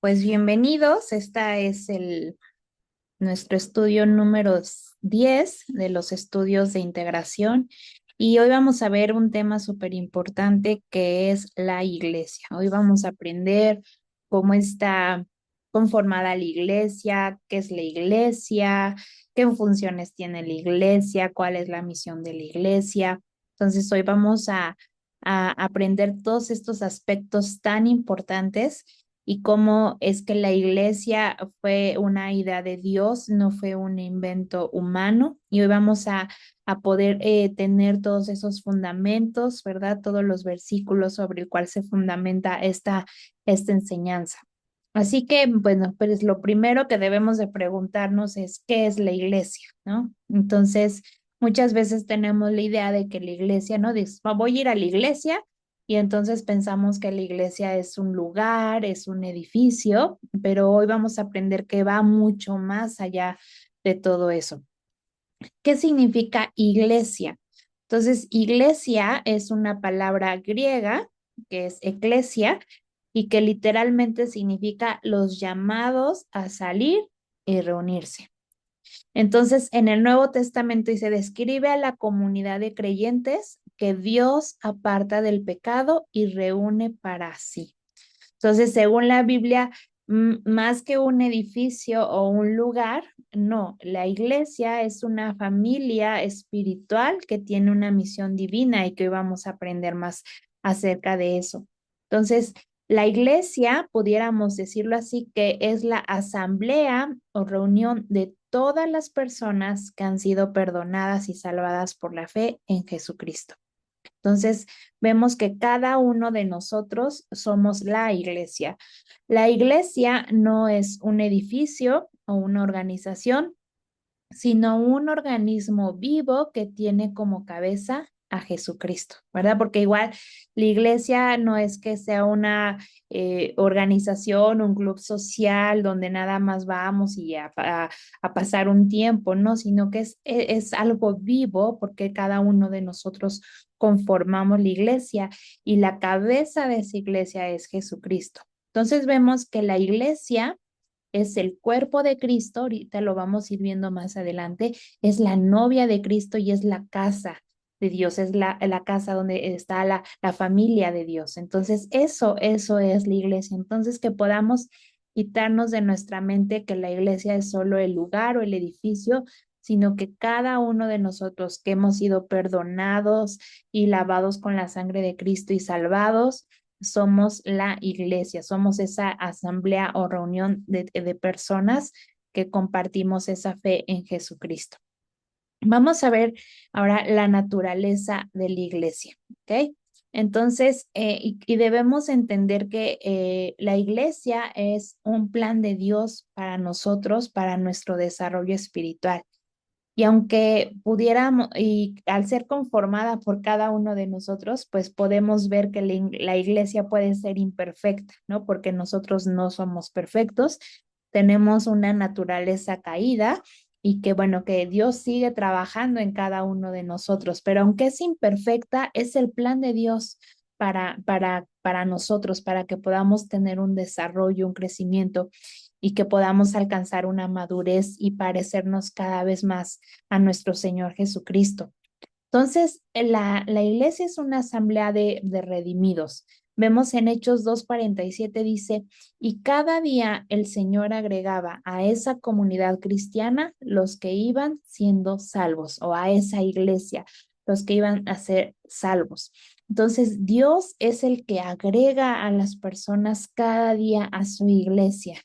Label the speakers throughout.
Speaker 1: Pues bienvenidos, nuestro estudio número 10 de los estudios de integración y hoy vamos a ver un tema súper importante que es la iglesia. Hoy vamos a aprender cómo está conformada la iglesia, qué es la iglesia, qué funciones tiene la iglesia, cuál es la misión de la iglesia. Entonces hoy vamos a aprender todos estos aspectos tan importantes y cómo es que la iglesia fue una idea de Dios, no fue un invento humano. Y hoy vamos a poder tener todos esos fundamentos, ¿verdad? Todos los versículos sobre el cual se fundamenta esta enseñanza. Así que, bueno, pues lo primero que debemos de preguntarnos es, ¿qué es la iglesia? ¿No? Entonces, muchas veces tenemos la idea de que la iglesia, ¿no? Dices, voy a ir a la iglesia y entonces pensamos que la iglesia es un lugar, es un edificio, pero hoy vamos a aprender que va mucho más allá de todo eso. ¿Qué significa iglesia? Entonces, iglesia es una palabra griega que es eclesia y que literalmente significa los llamados a salir y reunirse. Entonces, en el Nuevo Testamento y se describe a la comunidad de creyentes que Dios aparta del pecado y reúne para sí. Entonces, según la Biblia, más que un edificio o un lugar, no, la iglesia es una familia espiritual que tiene una misión divina y que hoy vamos a aprender más acerca de eso. Entonces, la iglesia, pudiéramos decirlo así, que es la asamblea o reunión de todas las personas que han sido perdonadas y salvadas por la fe en Jesucristo. Entonces, vemos que cada uno de nosotros somos la iglesia. La iglesia no es un edificio o una organización, sino un organismo vivo que tiene como cabeza a Jesucristo, ¿verdad? Porque igual la iglesia no es que sea una organización, un club social donde nada más vamos y a pasar un tiempo, ¿no? Sino que es algo vivo porque cada uno de nosotros conformamos la iglesia y la cabeza de esa iglesia es Jesucristo. Entonces vemos que la iglesia es el cuerpo de Cristo, ahorita lo vamos a ir viendo más adelante, es la novia de Cristo y es la casa de Dios, es la casa donde está la familia de Dios. Entonces, eso es la iglesia. Entonces, que podamos quitarnos de nuestra mente que la iglesia es solo el lugar o el edificio, sino que cada uno de nosotros que hemos sido perdonados y lavados con la sangre de Cristo y salvados, somos la iglesia, somos esa asamblea o reunión de personas que compartimos esa fe en Jesucristo. Vamos a ver ahora la naturaleza de la iglesia, ¿ok? Entonces, y debemos entender que la iglesia es un plan de Dios para nosotros, para nuestro desarrollo espiritual. Y aunque pudiéramos, y al ser conformada por cada uno de nosotros, pues podemos ver que la iglesia puede ser imperfecta, ¿no? Porque nosotros no somos perfectos, tenemos una naturaleza caída y que bueno, que Dios sigue trabajando en cada uno de nosotros, pero aunque es imperfecta, es el plan de Dios para nosotros, para que podamos tener un desarrollo, un crecimiento y que podamos alcanzar una madurez y parecernos cada vez más a nuestro Señor Jesucristo. Entonces, la iglesia es una asamblea de redimidos. Vemos en Hechos 2:47 dice, y cada día el Señor agregaba a esa comunidad cristiana los que iban siendo salvos o a esa iglesia, los que iban a ser salvos. Entonces, Dios es el que agrega a las personas cada día a su iglesia.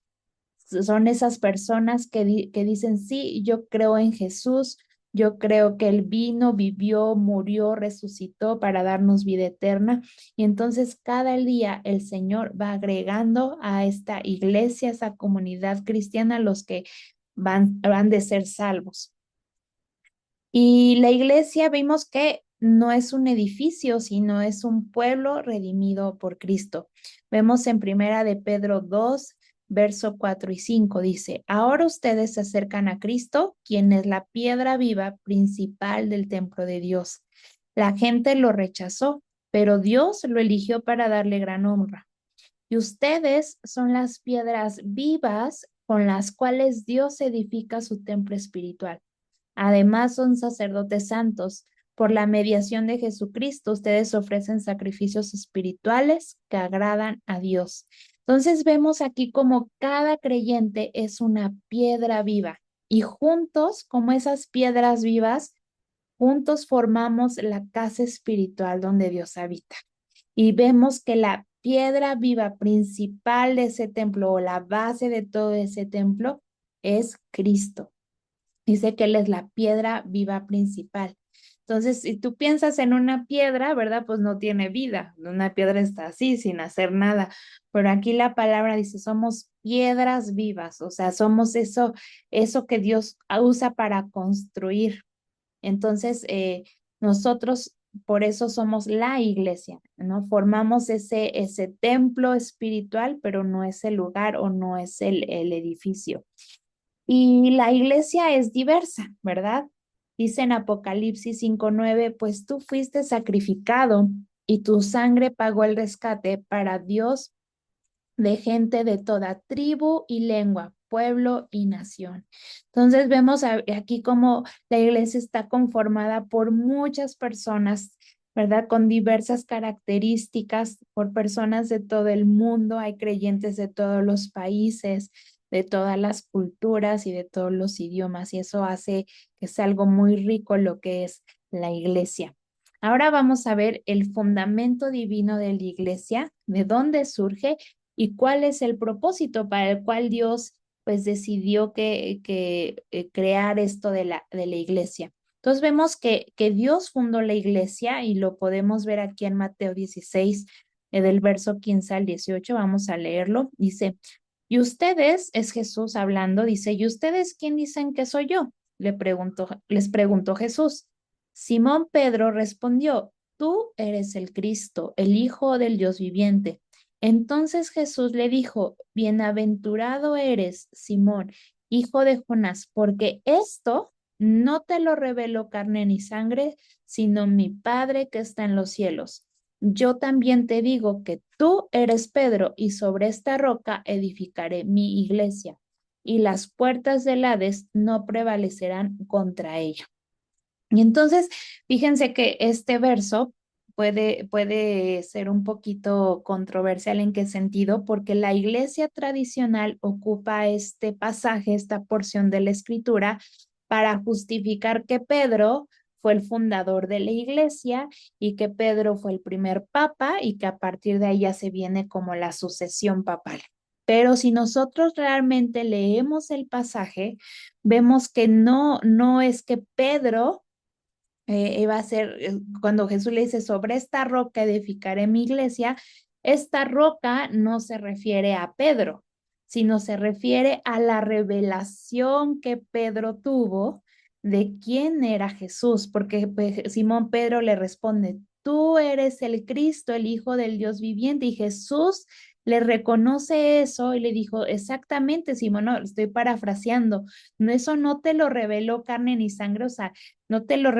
Speaker 1: Son esas personas que dicen, sí, yo creo en Jesús, yo creo que Él vino, vivió, murió, resucitó para darnos vida eterna. Y entonces cada día el Señor va agregando a esta iglesia, a esa comunidad cristiana, los que van de ser salvos. Y la iglesia vimos que no es un edificio, sino es un pueblo redimido por Cristo. Vemos en Primera de Pedro 2, verso 4 y 5, dice, ahora ustedes se acercan a Cristo, quien es la piedra viva principal del templo de Dios. La gente lo rechazó, pero Dios lo eligió para darle gran honra. Y ustedes son las piedras vivas con las cuales Dios edifica su templo espiritual. Además, son sacerdotes santos. Por la mediación de Jesucristo, ustedes ofrecen sacrificios espirituales que agradan a Dios. Entonces vemos aquí como cada creyente es una piedra viva y juntos, como esas piedras vivas, juntos formamos la casa espiritual donde Dios habita. Y vemos que la piedra viva principal de ese templo o la base de todo ese templo es Cristo. Dice que Él es la piedra viva principal. Entonces, si tú piensas en una piedra, ¿verdad? Pues no tiene vida. Una piedra está así, sin hacer nada. Pero aquí la palabra dice, somos piedras vivas, o sea, somos eso que Dios usa para construir. Entonces, nosotros por eso somos la iglesia, ¿no? Formamos ese templo espiritual, pero no es el lugar o no es el edificio. Y la iglesia es diversa, ¿verdad? Dice en Apocalipsis 5:9, pues tú fuiste sacrificado y tu sangre pagó el rescate para Dios de gente de toda tribu y lengua, pueblo y nación. Entonces vemos aquí cómo la iglesia está conformada por muchas personas, ¿verdad? Con diversas características, por personas de todo el mundo, hay creyentes de todos los países, de todas las culturas y de todos los idiomas, y eso hace que sea algo muy rico lo que es la iglesia. Ahora vamos a ver el fundamento divino de la iglesia, de dónde surge y cuál es el propósito para el cual Dios pues decidió crear esto de la iglesia. Entonces vemos que Dios fundó la iglesia y lo podemos ver aquí en Mateo 16, del verso 15 al 18. Vamos a leerlo. Dice, y ustedes, es Jesús hablando, dice, ¿y ustedes quién dicen que soy yo? Les preguntó Jesús. Simón Pedro respondió, tú eres el Cristo, el Hijo del Dios viviente. Entonces Jesús le dijo, bienaventurado eres, Simón, hijo de Jonás, porque esto no te lo reveló carne ni sangre, sino mi Padre que está en los cielos. Yo también te digo que tú eres Pedro, y sobre esta roca edificaré mi iglesia, y las puertas del Hades no prevalecerán contra ella. Y entonces, fíjense que este verso puede ser un poquito controversial. ¿En qué sentido? Porque la iglesia tradicional ocupa este pasaje, esta porción de la escritura, para justificar que Pedro fue el fundador de la iglesia y que Pedro fue el primer papa y que a partir de ahí ya se viene como la sucesión papal. Pero si nosotros realmente leemos el pasaje, vemos que no es que Pedro iba a ser, cuando Jesús le dice, sobre esta roca edificaré mi iglesia, esta roca no se refiere a Pedro, sino se refiere a la revelación que Pedro tuvo de quién era Jesús, porque pues, Simón Pedro le responde, tú eres el Cristo, el Hijo del Dios viviente, y Jesús le reconoce eso y le dijo, exactamente, Simón, no, estoy parafraseando, no, eso no te lo reveló carne ni sangre, o sea, no te lo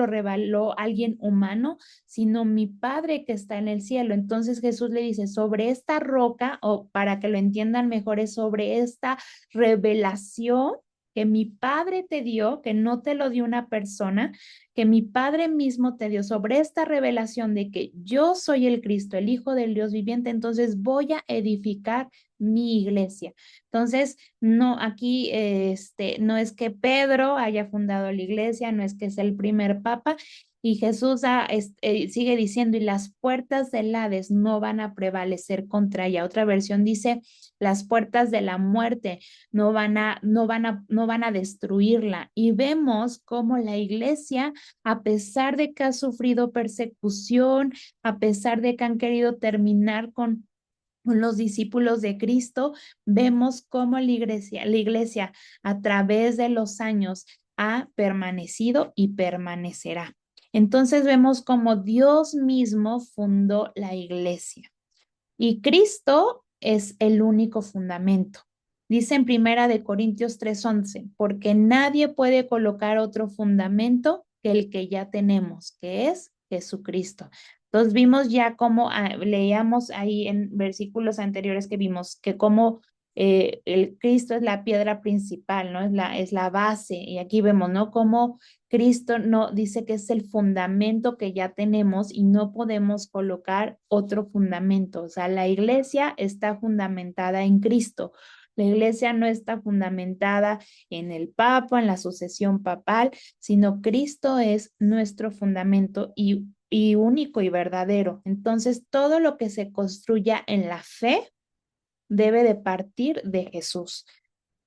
Speaker 1: reveló alguien humano, sino mi Padre que está en el cielo. Entonces Jesús le dice, sobre esta roca, o para que lo entiendan mejor, es sobre esta revelación que mi Padre te dio, que no te lo dio una persona, que mi Padre mismo te dio, sobre esta revelación de que yo soy el Cristo, el Hijo del Dios viviente, entonces voy a edificar mi iglesia. Entonces, no, aquí no es que Pedro haya fundado la iglesia, no es que es el primer papa, y Jesús sigue diciendo, y las puertas del Hades no van a prevalecer contra ella. Otra versión dice, las puertas de la muerte no van a destruirla. Y vemos cómo la iglesia, a pesar de que ha sufrido persecución, a pesar de que han querido terminar con los discípulos de Cristo, vemos cómo la iglesia a través de los años ha permanecido y permanecerá. Entonces vemos cómo Dios mismo fundó la iglesia y Cristo es el único fundamento. Dice en Primera de Corintios 3:11, porque nadie puede colocar otro fundamento que el que ya tenemos, que es Jesucristo. Entonces vimos ya cómo leíamos ahí en versículos anteriores que vimos que cómo el Cristo es la piedra principal, ¿no? Es la base. Y aquí vemos, ¿no? Cómo Cristo no dice que es el fundamento que ya tenemos y no podemos colocar otro fundamento. O sea, la iglesia está fundamentada en Cristo. La iglesia no está fundamentada en el Papa, en la sucesión papal, sino Cristo es nuestro fundamento y único y verdadero. Entonces, todo lo que se construya en la fe debe de partir de Jesús.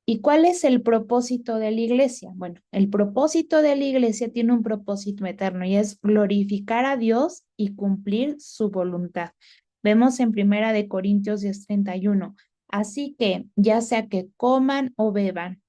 Speaker 1: ¿Y cuál es el propósito de la iglesia? Bueno, el propósito de la iglesia tiene un propósito eterno y es glorificar a Dios y cumplir su voluntad. Vemos en Primera de Corintios 10:31. Así que ya sea que coman o beban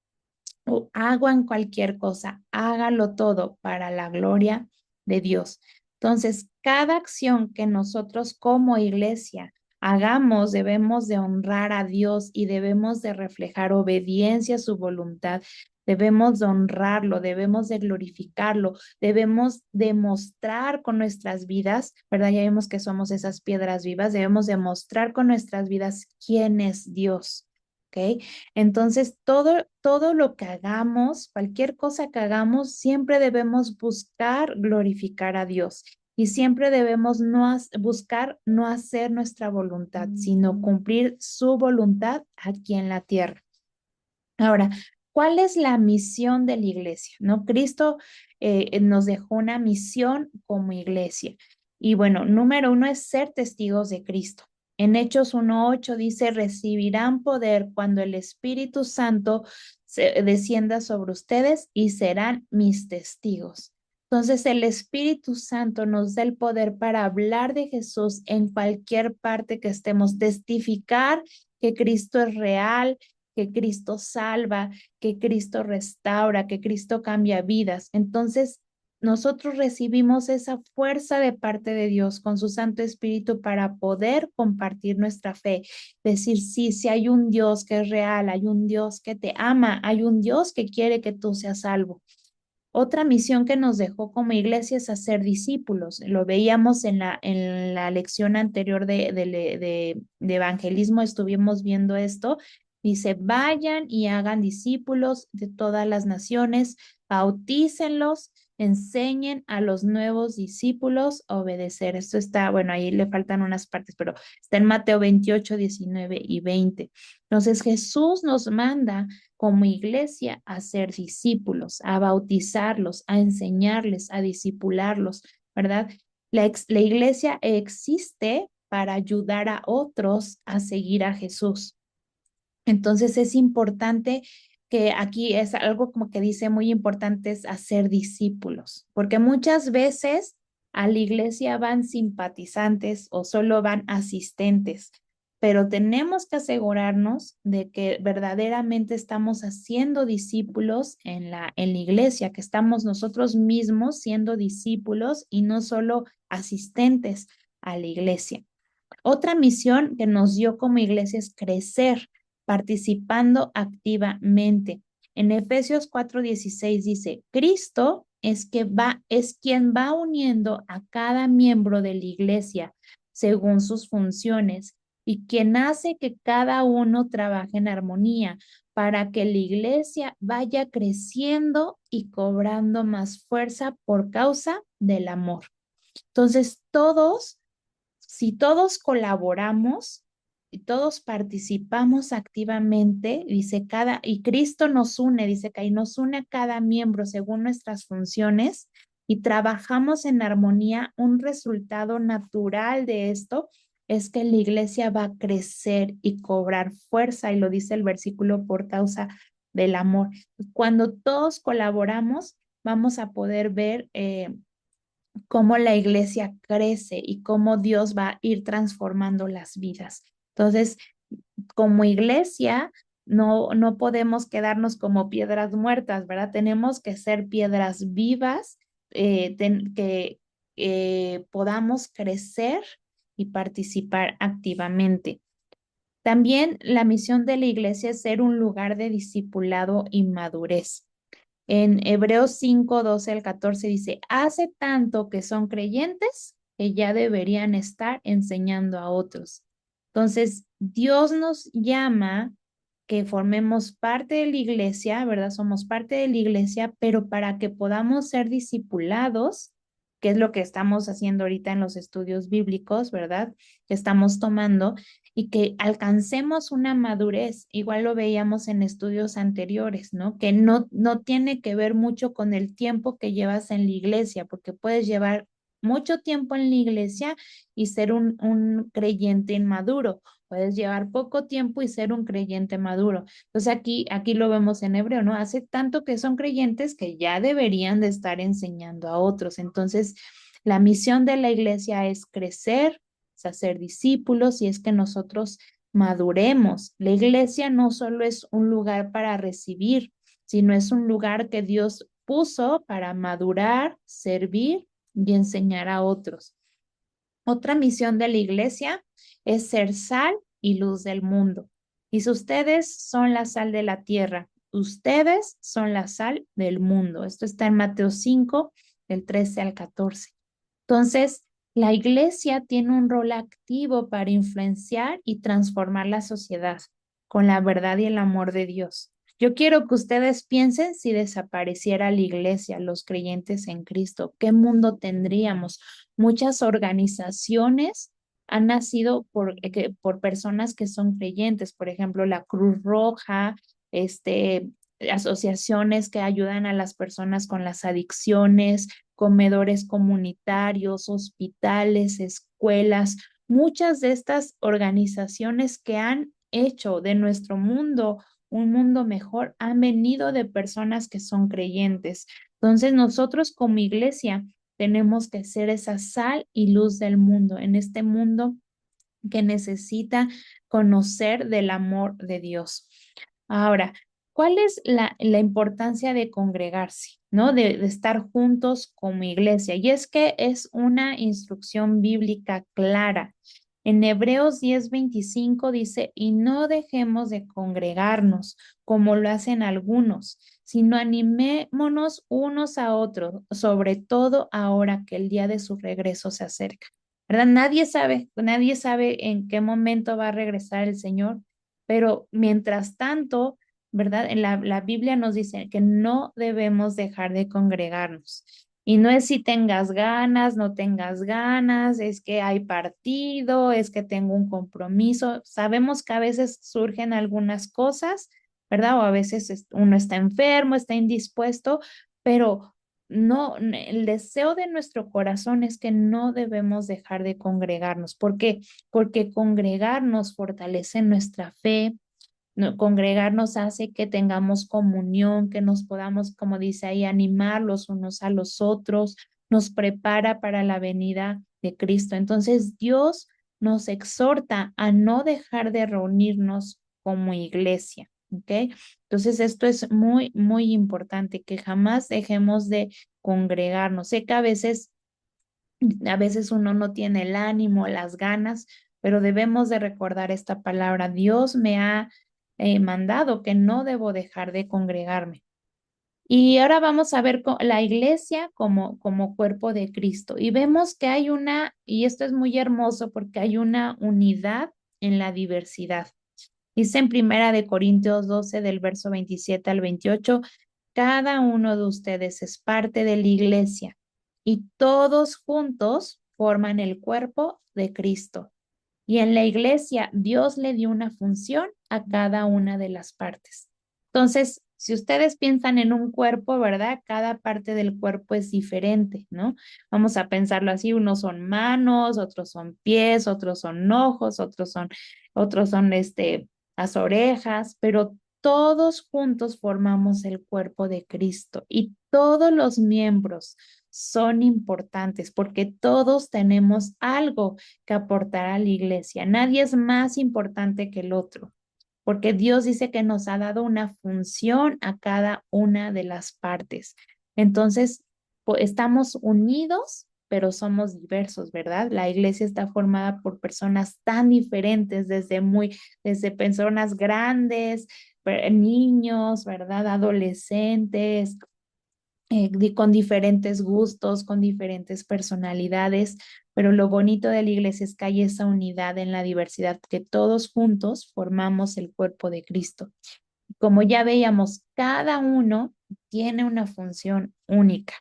Speaker 1: o hagan cualquier cosa, hágalo todo para la gloria de Dios. Entonces, cada acción que nosotros como iglesia hagamos, debemos de honrar a Dios y debemos de reflejar obediencia a su voluntad. Debemos de honrarlo, debemos de glorificarlo, debemos demostrar con nuestras vidas, ¿verdad? Ya vemos que somos esas piedras vivas, debemos demostrar con nuestras vidas quién es Dios, ¿ok? Entonces, todo lo que hagamos, cualquier cosa que hagamos, siempre debemos buscar glorificar a Dios y siempre debemos buscar no hacer nuestra voluntad, sino cumplir su voluntad aquí en la tierra. Ahora, ¿cuál es la misión de la iglesia? ¿No? Cristo nos dejó una misión como iglesia. Y bueno, número uno es ser testigos de Cristo. En Hechos 1:8 dice, recibirán poder cuando el Espíritu Santo descienda sobre ustedes y serán mis testigos. Entonces, el Espíritu Santo nos da el poder para hablar de Jesús en cualquier parte que estemos, testificar que Cristo es real, que Cristo salva, que Cristo restaura, que Cristo cambia vidas. Entonces, nosotros recibimos esa fuerza de parte de Dios con su Santo Espíritu para poder compartir nuestra fe. Decir, sí, sí hay un Dios que es real, hay un Dios que te ama, hay un Dios que quiere que tú seas salvo. Otra misión que nos dejó como iglesia es hacer discípulos. Lo veíamos en la lección anterior de evangelismo, estuvimos viendo esto. Dice, vayan y hagan discípulos de todas las naciones, bautícenlos, enseñen a los nuevos discípulos a obedecer. Esto está, bueno, ahí le faltan unas partes, pero está en Mateo 28, 19 y 20. Entonces Jesús nos manda como iglesia a ser discípulos, a bautizarlos, a enseñarles, a discipularlos, ¿verdad? La iglesia existe para ayudar a otros a seguir a Jesús. Entonces es importante que aquí es algo como que dice muy importante es hacer discípulos, porque muchas veces a la iglesia van simpatizantes o solo van asistentes, pero tenemos que asegurarnos de que verdaderamente estamos haciendo discípulos en la iglesia, que estamos nosotros mismos siendo discípulos y no solo asistentes a la iglesia. Otra misión que nos dio como iglesia es crecer, participando activamente. En Efesios 4:16 dice, Cristo es quien va uniendo a cada miembro de la iglesia según sus funciones y quien hace que cada uno trabaje en armonía para que la iglesia vaya creciendo y cobrando más fuerza por causa del amor. Entonces, si todos colaboramos y todos participamos activamente, y Cristo nos une, dice que ahí nos une a cada miembro según nuestras funciones y trabajamos en armonía, un resultado natural de esto es que la iglesia va a crecer y cobrar fuerza, y lo dice el versículo por causa del amor. Cuando todos colaboramos, vamos a poder ver cómo la iglesia crece y cómo Dios va a ir transformando las vidas. Entonces, como iglesia, no podemos quedarnos como piedras muertas, ¿verdad? Tenemos que ser piedras vivas, que podamos crecer y participar activamente. También la misión de la iglesia es ser un lugar de discipulado y madurez. En Hebreos 5:12 al 14 dice, hace tanto que son creyentes que ya deberían estar enseñando a otros. Entonces, Dios nos llama que formemos parte de la iglesia, ¿verdad? Somos parte de la iglesia, pero para que podamos ser discipulados, que es lo que estamos haciendo ahorita en los estudios bíblicos, ¿verdad? Que estamos tomando y que alcancemos una madurez. Igual lo veíamos en estudios anteriores, ¿no? Que no tiene que ver mucho con el tiempo que llevas en la iglesia, porque puedes llevar mucho tiempo en la iglesia y ser un creyente inmaduro. Puedes llevar poco tiempo y ser un creyente maduro. Entonces aquí lo vemos en hebreo, ¿no? Hace tanto que son creyentes que ya deberían de estar enseñando a otros. Entonces, la misión de la iglesia es crecer, es hacer discípulos y es que nosotros maduremos. La iglesia no solo es un lugar para recibir, sino es un lugar que Dios puso para madurar, servir y enseñar a otros. Otra misión de la iglesia es ser sal y luz del mundo. Y si ustedes son la sal de la tierra, ustedes son la sal del mundo. Esto está en Mateo 5, del 13 al 14. Entonces, la iglesia tiene un rol activo para influenciar y transformar la sociedad con la verdad y el amor de Dios. Yo quiero que ustedes piensen si desapareciera la iglesia, los creyentes en Cristo, ¿qué mundo tendríamos? Muchas organizaciones han nacido por personas que son creyentes, por ejemplo, la Cruz Roja, este, asociaciones que ayudan a las personas con las adicciones, comedores comunitarios, hospitales, escuelas, muchas de estas organizaciones que han hecho de nuestro mundo un mundo mejor han venido de personas que son creyentes. Entonces nosotros como iglesia tenemos que ser esa sal y luz del mundo, en este mundo que necesita conocer del amor de Dios. Ahora, ¿cuál es la importancia de congregarse, ¿no? De estar juntos como iglesia. Y es que es una instrucción bíblica clara. En Hebreos 10:25 dice, y no dejemos de congregarnos como lo hacen algunos, sino animémonos unos a otros, sobre todo ahora que el día de su regreso se acerca. ¿Verdad? Nadie sabe en qué momento va a regresar el Señor, pero mientras tanto, ¿verdad? En la Biblia nos dice que no debemos dejar de congregarnos. Y no es si tengas ganas, no tengas ganas, es que hay partido, es que tengo un compromiso. Sabemos que a veces surgen algunas cosas, ¿verdad? O a veces uno está enfermo, está indispuesto, pero no, el deseo de nuestro corazón es que no debemos dejar de congregarnos. ¿Por qué? Porque congregarnos fortalece nuestra fe, no, congregarnos hace que tengamos comunión, que nos podamos, como dice ahí, animar los unos a los otros, nos prepara para la venida de Cristo. Entonces Dios nos exhorta a no dejar de reunirnos como iglesia, ¿ok? Entonces esto es muy, muy importante, que jamás dejemos de congregarnos. Sé que a veces uno no tiene el ánimo, las ganas, pero debemos de recordar esta palabra. Dios me ha mandado que no debo dejar de congregarme. Y ahora vamos a ver la iglesia como cuerpo de Cristo. Y vemos que hay y esto es muy hermoso porque hay una unidad en la diversidad. Dice en Primera de Corintios 12, del verso 27 al 28, cada uno de ustedes es parte de la iglesia y todos juntos forman el cuerpo de Cristo. Y en la iglesia Dios le dio una función a cada una de las partes. Entonces, si ustedes piensan en un cuerpo, ¿verdad? Cada parte del cuerpo es diferente, ¿no? Vamos a pensarlo así, unos son manos, otros son pies, otros son ojos, otros son las orejas, pero todos juntos formamos el cuerpo de Cristo y todos los miembros son importantes porque todos tenemos algo que aportar a la iglesia. Nadie es más importante que el otro, porque Dios dice que nos ha dado una función a cada una de las partes. Entonces, estamos unidos, pero somos diversos, ¿verdad? La iglesia está formada por personas tan diferentes, desde personas grandes, niños, ¿verdad? Adolescentes, con diferentes gustos, con diferentes personalidades, pero lo bonito de la iglesia es que hay esa unidad en la diversidad, que todos juntos formamos el cuerpo de Cristo. Como ya veíamos, cada uno tiene una función única.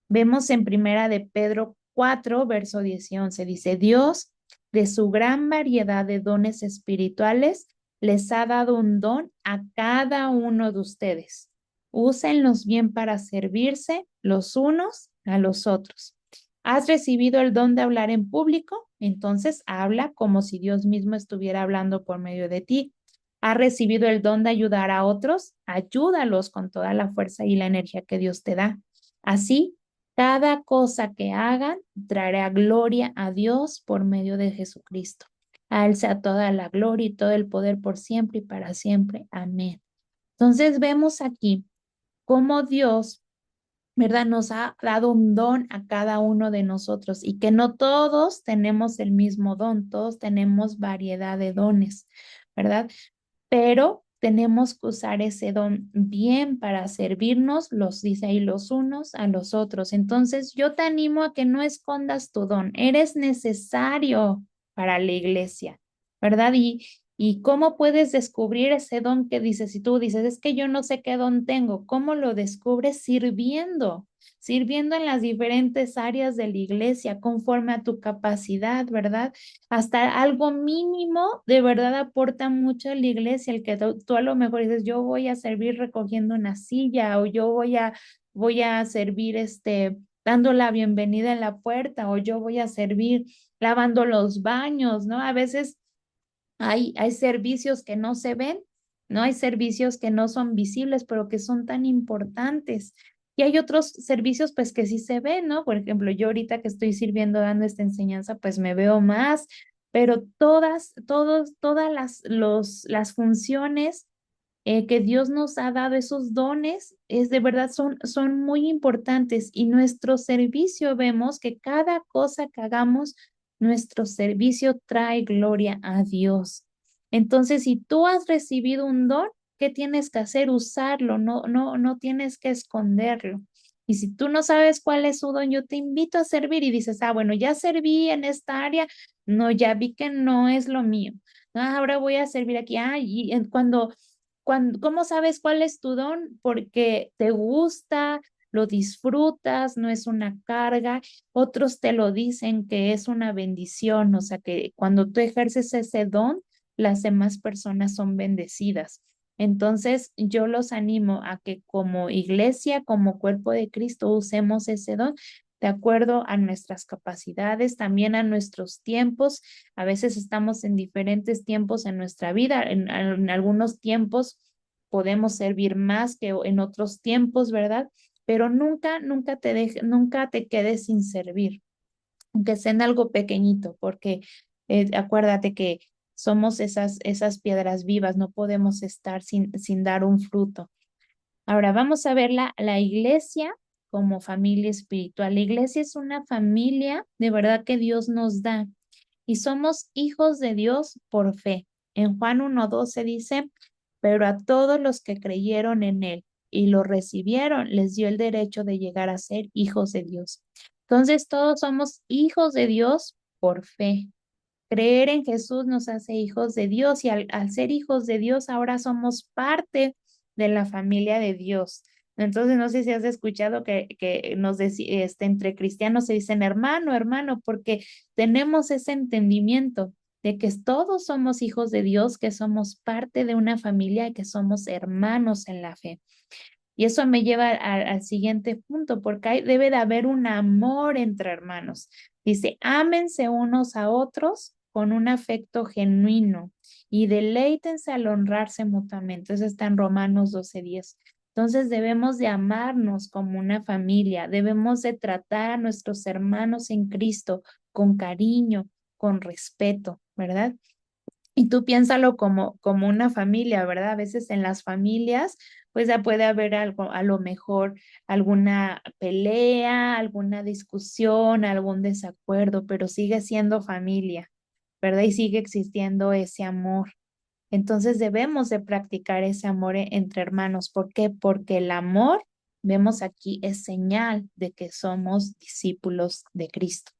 Speaker 1: Vemos en Primera de Pedro 4, verso 10 y 11, dice, Dios, de su gran variedad de dones espirituales, les ha dado un don a cada uno de ustedes. Úsenlos bien para servirse los unos a los otros. ¿Has recibido el don de hablar en público? Entonces habla como si Dios mismo estuviera hablando por medio de ti. ¿Has recibido el don de ayudar a otros? Ayúdalos con toda la fuerza y la energía que Dios te da. Así, cada cosa que hagan traerá gloria a Dios por medio de Jesucristo. A Él sea toda la gloria y todo el poder por siempre y para siempre. Amén. Entonces vemos aquí cómo Dios, ¿verdad? Nos ha dado un don a cada uno de nosotros y que no todos tenemos el mismo don, todos tenemos variedad de dones, ¿verdad? Pero tenemos que usar ese don bien para servirnos, los dice ahí, los unos a los otros. Entonces, yo te animo a que no escondas tu don, eres necesario para la iglesia, ¿verdad? Y cómo puedes descubrir ese don que dices, si tú dices, es que yo no sé qué don tengo, ¿cómo lo descubres? Sirviendo en las diferentes áreas de la iglesia conforme a tu capacidad, ¿verdad? Hasta algo mínimo de verdad aporta mucho a la iglesia, el que tú a lo mejor dices, yo voy a servir recogiendo una silla o yo voy a servir dando la bienvenida en la puerta o yo voy a servir lavando los baños, ¿no? A veces hay servicios que no se ven, ¿no? Hay servicios que no son visibles, pero que son tan importantes. Y hay otros servicios, pues, que sí se ven, ¿no? Por ejemplo, yo ahorita que estoy sirviendo, dando esta enseñanza, pues me veo más, pero todas las funciones que Dios nos ha dado, esos dones, es de verdad, son muy importantes. Y nuestro servicio, vemos que cada cosa que hagamos, nuestro servicio trae gloria a Dios. Entonces, si tú has recibido un don, ¿qué tienes que hacer? Usarlo, no tienes que esconderlo. Y si tú no sabes cuál es su don, yo te invito a servir y dices, bueno, ya serví en esta área, no, ya vi que no es lo mío. Ahora voy a servir aquí. ¿Cómo sabes cuál es tu don? Porque te gusta, lo disfrutas, no es una carga. Otros te lo dicen que es una bendición, o sea que cuando tú ejerces ese don, las demás personas son bendecidas. Entonces, yo los animo a que como iglesia, como cuerpo de Cristo, usemos ese don de acuerdo a nuestras capacidades, también a nuestros tiempos. A veces estamos en diferentes tiempos en nuestra vida. En algunos tiempos podemos servir más que en otros tiempos, ¿verdad? Pero nunca te quedes sin servir, aunque sea en algo pequeñito, porque acuérdate que somos esas piedras vivas, no podemos estar sin dar un fruto. Ahora vamos a ver la iglesia como familia espiritual. La iglesia es una familia de verdad que Dios nos da y somos hijos de Dios por fe. En Juan 1:12 dice, pero a todos los que creyeron en Él y lo recibieron, les dio el derecho de llegar a ser hijos de Dios. Entonces todos somos hijos de Dios por fe. Creer en Jesús nos hace hijos de Dios y al ser hijos de Dios ahora somos parte de la familia de Dios. Entonces, no sé si has escuchado que entre cristianos se dicen hermano, hermano, porque tenemos ese entendimiento de que todos somos hijos de Dios, que somos parte de una familia y que somos hermanos en la fe. Y eso me lleva al siguiente punto, porque debe de haber un amor entre hermanos. Dice, ámense unos a otros con un afecto genuino y deleítense al honrarse mutuamente. Eso está en Romanos 12:10. Entonces debemos de amarnos como una familia, debemos de tratar a nuestros hermanos en Cristo con cariño, con respeto, ¿verdad? Y tú piénsalo como una familia, ¿verdad? A veces en las familias, pues ya puede haber algo, a lo mejor alguna pelea, alguna discusión, algún desacuerdo, pero sigue siendo familia, ¿verdad? Y sigue existiendo ese amor. Entonces debemos de practicar ese amor entre hermanos. ¿Por qué? Porque el amor, vemos aquí, es señal de que somos discípulos de Cristo.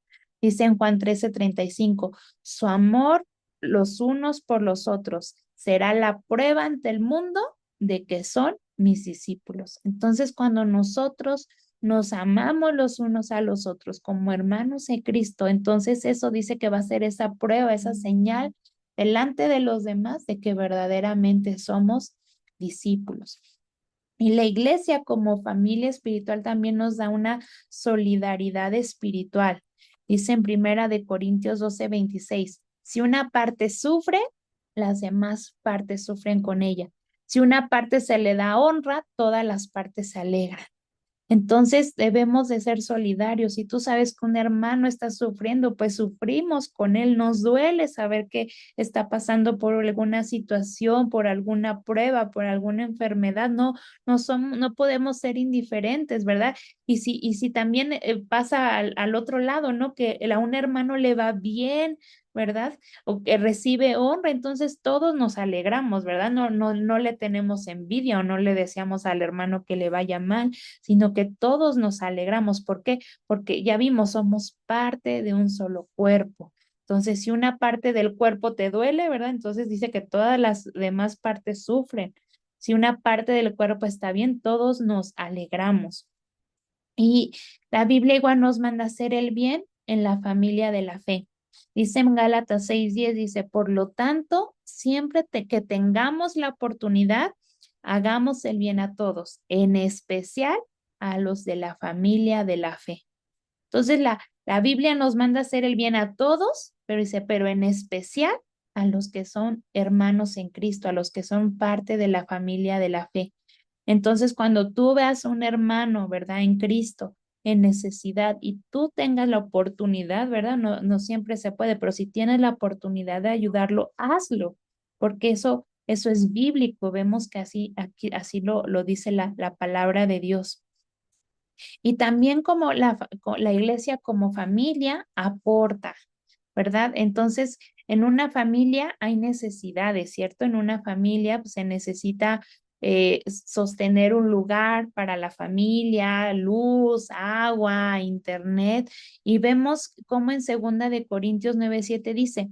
Speaker 1: Dice en Juan 13:35, su amor los unos por los otros será la prueba ante el mundo de que son mis discípulos. Entonces, cuando nosotros nos amamos los unos a los otros como hermanos en Cristo, entonces eso dice que va a ser esa prueba, esa señal delante de los demás de que verdaderamente somos discípulos. Y la iglesia como familia espiritual también nos da una solidaridad espiritual. Dice en Primera de Corintios 12:26, si una parte sufre, las demás partes sufren con ella. Si una parte se le da honra, todas las partes se alegran. Entonces debemos de ser solidarios. Si tú sabes que un hermano está sufriendo, pues sufrimos con él. Nos duele saber que está pasando por alguna situación, por alguna prueba, por alguna enfermedad. No podemos ser indiferentes, ¿verdad? Y si también pasa al otro lado, ¿no? Que a un hermano le va bien, ¿verdad? O que recibe honra, entonces todos nos alegramos, ¿verdad? No le tenemos envidia o no le deseamos al hermano que le vaya mal, sino que todos nos alegramos. ¿Por qué? Porque ya vimos, somos parte de un solo cuerpo. Entonces, si una parte del cuerpo te duele, ¿verdad? Entonces dice que todas las demás partes sufren. Si una parte del cuerpo está bien, todos nos alegramos. Y la Biblia igual nos manda hacer el bien en la familia de la fe. Dice en Gálatas 6:10, dice, por lo tanto, siempre que tengamos la oportunidad, hagamos el bien a todos, en especial a los de la familia de la fe. Entonces, la Biblia nos manda hacer el bien a todos, pero dice, pero en especial a los que son hermanos en Cristo, a los que son parte de la familia de la fe. Entonces, cuando tú veas a un hermano, ¿verdad? En Cristo, en necesidad, y tú tengas la oportunidad, ¿verdad? No siempre se puede, pero si tienes la oportunidad de ayudarlo, hazlo, porque eso es bíblico. Vemos que así lo dice la palabra de Dios. Y también como la iglesia como familia aporta, ¿verdad? Entonces, en una familia hay necesidades, ¿cierto? En una familia pues, se necesita sostener un lugar para la familia, luz, agua, internet. Y vemos como en 2 de Corintios 9:7 dice,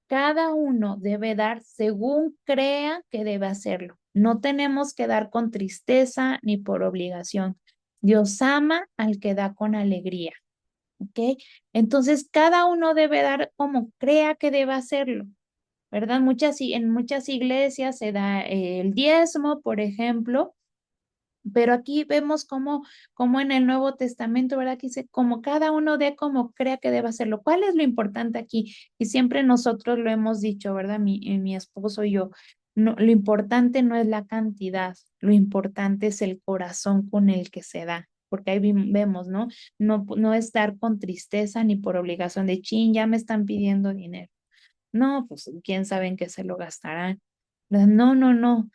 Speaker 1: cada uno debe dar según crea que debe hacerlo. No tenemos que dar con tristeza ni por obligación. Dios ama al que da con alegría. ¿Ok? Entonces, cada uno debe dar como crea que debe hacerlo, ¿verdad? En muchas iglesias se da el diezmo, por ejemplo, pero aquí vemos como en el Nuevo Testamento, ¿verdad? Que dice, como cada uno dé como crea que debe hacerlo. ¿Cuál es lo importante aquí? Y siempre nosotros lo hemos dicho, ¿verdad? Mi esposo y yo, no, lo importante no es la cantidad, lo importante es el corazón con el que se da. Porque ahí vemos, ¿no? No es dar con tristeza ni por obligación de chin, ya me están pidiendo dinero. No, pues quién sabe en qué se lo gastarán. ¿Verdad? No.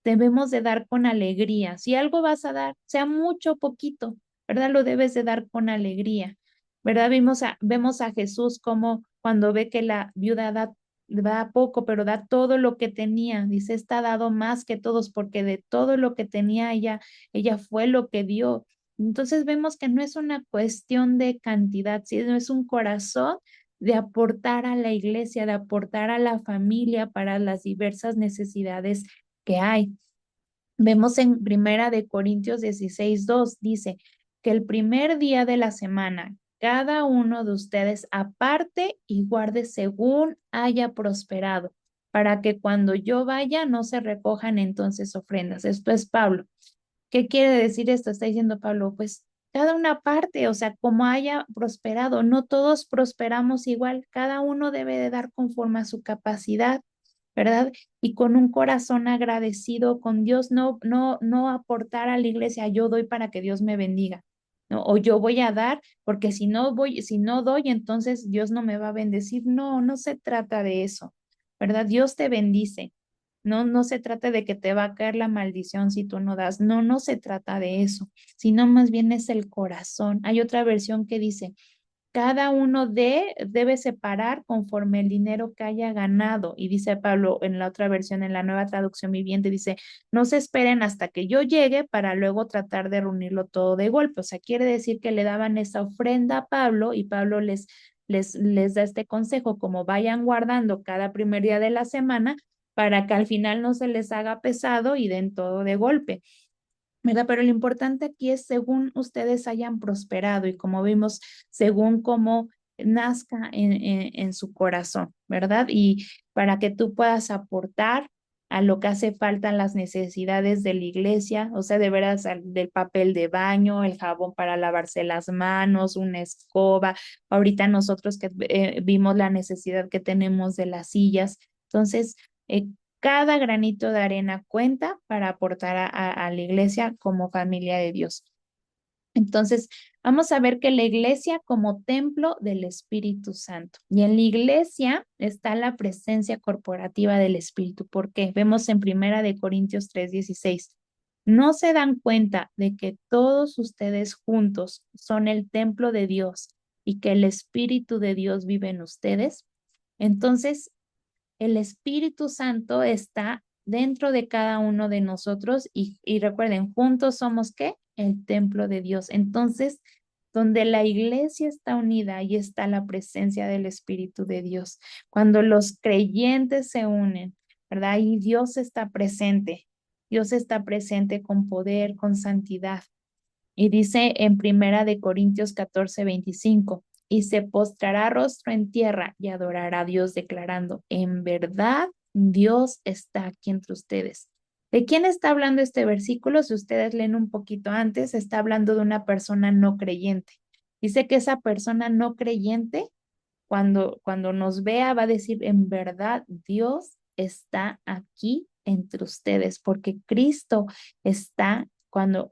Speaker 1: Debemos de dar con alegría. Si algo vas a dar, sea mucho o poquito, ¿verdad? Lo debes de dar con alegría. ¿Verdad? Vemos a Jesús como cuando ve que la viuda da poco, pero da todo lo que tenía. Dice, está dado más que todos, porque de todo lo que tenía ella fue lo que dio. Entonces vemos que no es una cuestión de cantidad, sino es un corazón de aportar a la iglesia, de aportar a la familia para las diversas necesidades que hay. Vemos en Primera de Corintios 16:2, dice que el primer día de la semana, cada uno de ustedes aparte y guarde según haya prosperado, para que cuando yo vaya no se recojan entonces ofrendas. Esto es Pablo. ¿Qué quiere decir esto? Está diciendo Pablo, pues cada una parte, o sea, como haya prosperado, no todos prosperamos igual, cada uno debe de dar conforme a su capacidad, ¿verdad? Y con un corazón agradecido con Dios, no aportar a la iglesia, yo doy para que Dios me bendiga, ¿no? O yo voy a dar, porque si no doy, entonces Dios no me va a bendecir. No se trata de eso, ¿verdad? Dios te bendice. No se trata de que te va a caer la maldición si tú no das. No se trata de eso, sino más bien es el corazón. Hay otra versión que dice, cada uno debe separar conforme el dinero que haya ganado. Y dice Pablo en la otra versión, en la Nueva Traducción Viviente, dice, no se esperen hasta que yo llegue para luego tratar de reunirlo todo de golpe. O sea, quiere decir que le daban esa ofrenda a Pablo y Pablo les da este consejo, como vayan guardando cada primer día de la semana para que al final no se les haga pesado y den todo de golpe. ¿Verdad? Pero lo importante aquí es según ustedes hayan prosperado y como vimos, según cómo nazca en su corazón, ¿verdad? Y para que tú puedas aportar a lo que hace falta en las necesidades de la iglesia, o sea, de veras del papel de baño, el jabón para lavarse las manos, una escoba. Ahorita nosotros que vimos la necesidad que tenemos de las sillas. Entonces, eh, cada granito de arena cuenta para aportar a la iglesia como familia de Dios. Entonces, vamos a ver que la iglesia como templo del Espíritu Santo. Y en la iglesia está la presencia corporativa del Espíritu. ¿Por qué? Vemos en Primera de Corintios 3:16. ¿No se dan cuenta de que todos ustedes juntos son el templo de Dios y que el Espíritu de Dios vive en ustedes? Entonces, el Espíritu Santo está dentro de cada uno de nosotros y recuerden, juntos somos ¿qué? El templo de Dios. Entonces, donde la iglesia está unida, ahí está la presencia del Espíritu de Dios. Cuando los creyentes se unen, ¿verdad? Y Dios está presente. Dios está presente con poder, con santidad. Y dice en Primera de Corintios 14:25, y se postrará rostro en tierra y adorará a Dios declarando, en verdad Dios está aquí entre ustedes. ¿De quién está hablando este versículo? Si ustedes leen un poquito antes, está hablando de una persona no creyente. Dice que esa persona no creyente, cuando nos vea, va a decir, en verdad Dios está aquí entre ustedes, porque Cristo está cuando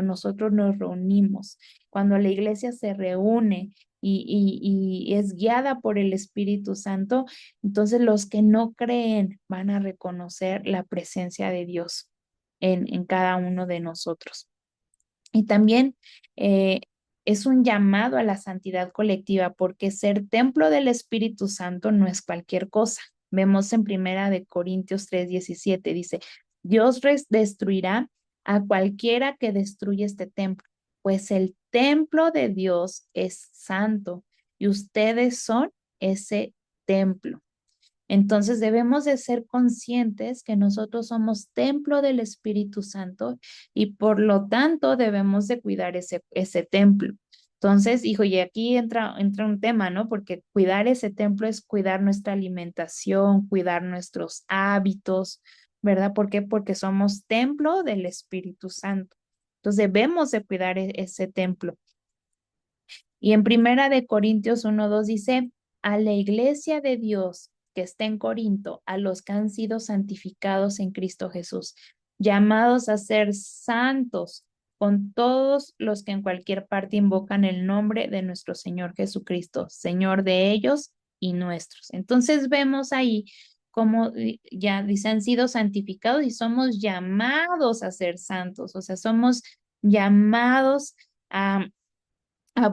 Speaker 1: nosotros nos reunimos, cuando la iglesia se reúne y es guiada por el Espíritu Santo, entonces los que no creen van a reconocer la presencia de Dios en cada uno de nosotros. Y también es un llamado a la santidad colectiva, porque ser templo del Espíritu Santo no es cualquier cosa. Vemos en Primera de Corintios 3:17, dice, Dios destruirá a cualquiera que destruya este templo, pues el templo de Dios es santo y ustedes son ese templo. Entonces debemos de ser conscientes que nosotros somos templo del Espíritu Santo y por lo tanto debemos de cuidar ese templo. Entonces, hijo, y aquí entra un tema, ¿no? Porque cuidar ese templo es cuidar nuestra alimentación, cuidar nuestros hábitos, ¿verdad? ¿Por qué? Porque somos templo del Espíritu Santo. Entonces debemos de cuidar ese templo. Y en Primera de Corintios 1:2 dice, a la iglesia de Dios que está en Corinto, a los que han sido santificados en Cristo Jesús, llamados a ser santos con todos los que en cualquier parte invocan el nombre de nuestro Señor Jesucristo, Señor de ellos y nuestros. Entonces vemos ahí como ya dice, han sido santificados y somos llamados a ser santos, o sea, somos llamados a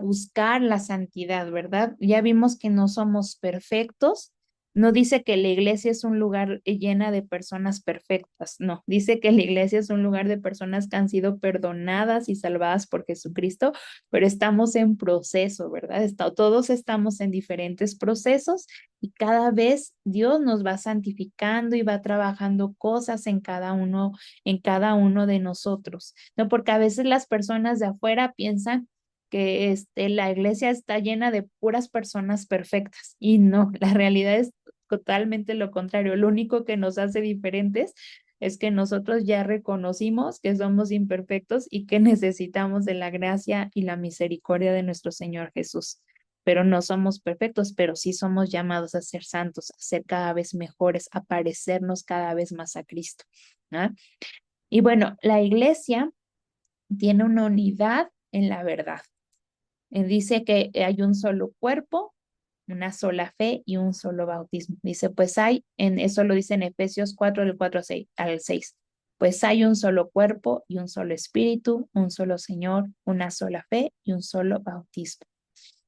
Speaker 1: buscar la santidad, ¿verdad? Ya vimos que no somos perfectos. No dice que la iglesia es un lugar llena de personas perfectas, no, dice que la iglesia es un lugar de personas que han sido perdonadas y salvadas por Jesucristo, pero estamos en proceso, ¿verdad? Todos estamos en diferentes procesos y cada vez Dios nos va santificando y va trabajando cosas en cada uno de nosotros, ¿no? Porque a veces las personas de afuera piensan que la iglesia está llena de puras personas perfectas y no, la realidad es totalmente lo contrario. Lo único que nos hace diferentes es que nosotros ya reconocimos que somos imperfectos y que necesitamos de la gracia y la misericordia de nuestro Señor Jesús. Pero no somos perfectos, pero sí somos llamados a ser santos, a ser cada vez mejores, a parecernos cada vez más a Cristo, ¿no? Y bueno, la iglesia tiene una unidad en la verdad. Dice que hay un solo cuerpo, una sola fe y un solo bautismo. Dice, pues eso lo dice en Efesios 4, del 4 al 6. Pues hay un solo cuerpo y un solo espíritu, un solo Señor, una sola fe y un solo bautismo.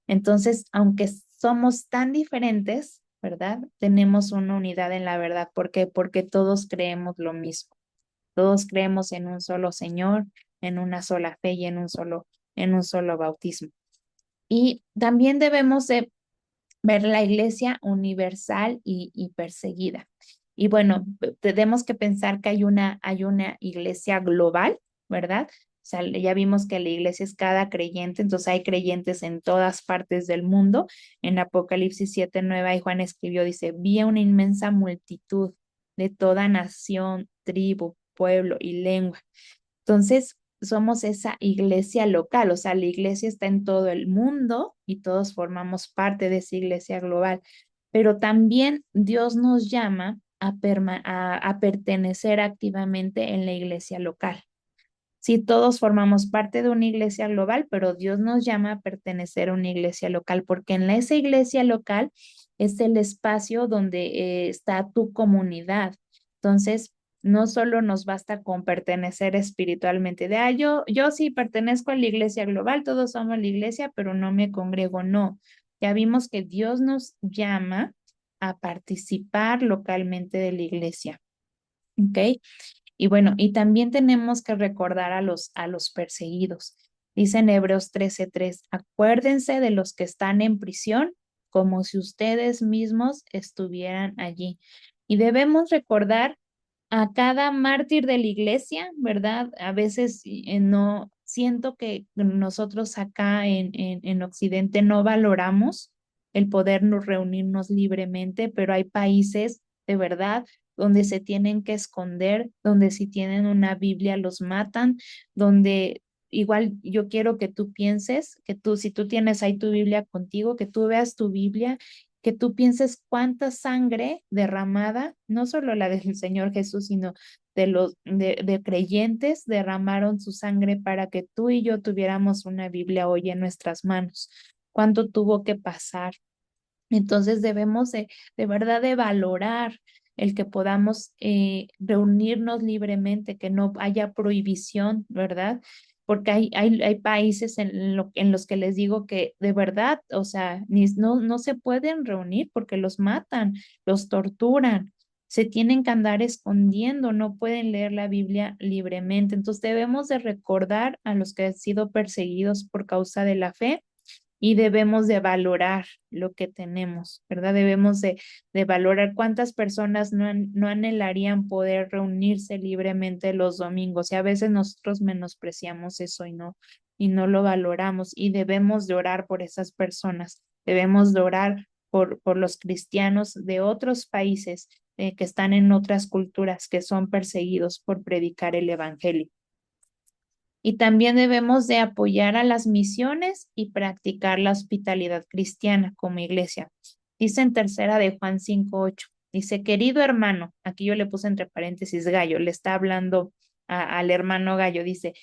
Speaker 1: Entonces, aunque somos tan diferentes, ¿verdad? Tenemos una unidad en la verdad. ¿Por qué? Porque todos creemos lo mismo. Todos creemos en un solo Señor, en una sola fe y en un solo bautismo. Y también debemos de ver la iglesia universal y perseguida. Y bueno, tenemos que pensar que hay una iglesia global, ¿verdad? O sea, ya vimos que la iglesia es cada creyente, entonces hay creyentes en todas partes del mundo. En Apocalipsis 7:9, ahí Juan escribió, dice, vi a una inmensa multitud de toda nación, tribu, pueblo y lengua. Entonces, somos esa iglesia local, o sea, la iglesia está en todo el mundo y todos formamos parte de esa iglesia global, pero también Dios nos llama a pertenecer activamente en la iglesia local. Sí, todos formamos parte de una iglesia global, pero Dios nos llama a pertenecer a una iglesia local, porque en esa iglesia local es el espacio donde está tu comunidad. Entonces, no solo nos basta con pertenecer espiritualmente, de, yo sí pertenezco a la iglesia global, todos somos la iglesia, pero no me congrego, no. Ya vimos que Dios nos llama a participar localmente de la iglesia, ¿ok? Y bueno, y también tenemos que recordar a los perseguidos. Dice en Hebreos 13:3, acuérdense de los que están en prisión como si ustedes mismos estuvieran allí. Y debemos recordar a cada mártir de la iglesia, ¿verdad? A veces no siento que nosotros acá en Occidente no valoramos el podernos reunirnos libremente, pero hay países de verdad donde se tienen que esconder, donde si tienen una Biblia los matan, donde igual yo quiero que tú pienses, que tú, si tú tienes ahí tu Biblia contigo, que tú veas tu Biblia, que tú pienses cuánta sangre derramada, no solo la del Señor Jesús, sino de creyentes derramaron su sangre para que tú y yo tuviéramos una Biblia hoy en nuestras manos. ¿Cuánto tuvo que pasar? Entonces debemos de verdad de valorar el que podamos reunirnos libremente, que no haya prohibición, ¿verdad? Porque hay países en los que les digo que de verdad, o sea, no se pueden reunir porque los matan, los torturan, se tienen que andar escondiendo, no pueden leer la Biblia libremente. Entonces debemos de recordar a los que han sido perseguidos por causa de la fe y debemos de valorar lo que tenemos, ¿verdad? Debemos de valorar cuántas personas no anhelarían poder reunirse libremente los domingos y a veces nosotros menospreciamos eso y no lo valoramos y debemos de orar por esas personas, debemos de orar por los cristianos de otros países que están en otras culturas que son perseguidos por predicar el evangelio. Y también debemos de apoyar a las misiones y practicar la hospitalidad cristiana como iglesia. Dice en tercera de Juan 5:8. Dice, querido hermano, aquí yo le puse entre paréntesis Gallo, le está hablando al hermano Gallo, dice,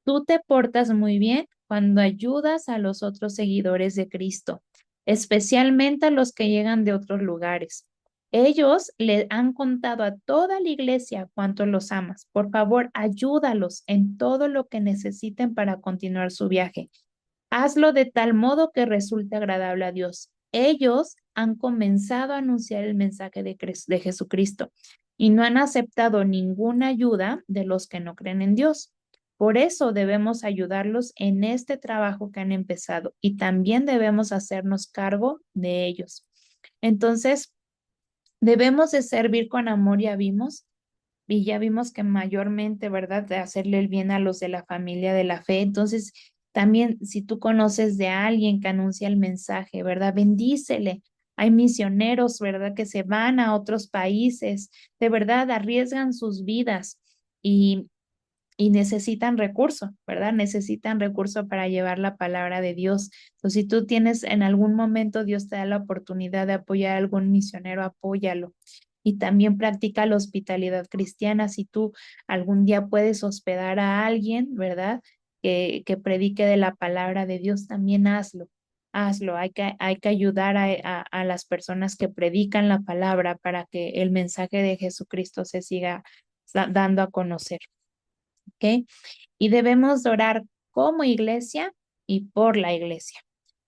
Speaker 1: tú te portas muy bien cuando ayudas a los otros seguidores de Cristo, especialmente a los que llegan de otros lugares. Ellos le han contado a toda la iglesia cuánto los amas. Por favor, ayúdalos en todo lo que necesiten para continuar su viaje. Hazlo de tal modo que resulte agradable a Dios. Ellos han comenzado a anunciar el mensaje de Jesucristo y no han aceptado ninguna ayuda de los que no creen en Dios. Por eso debemos ayudarlos en este trabajo que han empezado y también debemos hacernos cargo de ellos. Entonces, debemos de servir con amor, y ya vimos que mayormente, ¿verdad?, de hacerle el bien a los de la familia de la fe. Entonces, también si tú conoces de alguien que anuncia el mensaje, ¿verdad? Bendícele. Hay misioneros, ¿verdad?, que se van a otros países, de verdad arriesgan sus vidas y, y necesitan recursos, ¿verdad? Necesitan recursos para llevar la palabra de Dios. Entonces, si tú tienes en algún momento, Dios te da la oportunidad de apoyar a algún misionero, apóyalo. Y también practica la hospitalidad cristiana. Si tú algún día puedes hospedar a alguien, ¿verdad? Que predique de la palabra de Dios, también hazlo. Hazlo. Hay que ayudar a las personas que predican la palabra para que el mensaje de Jesucristo se siga dando a conocer. ¿Ok? Y debemos de orar como iglesia y por la iglesia.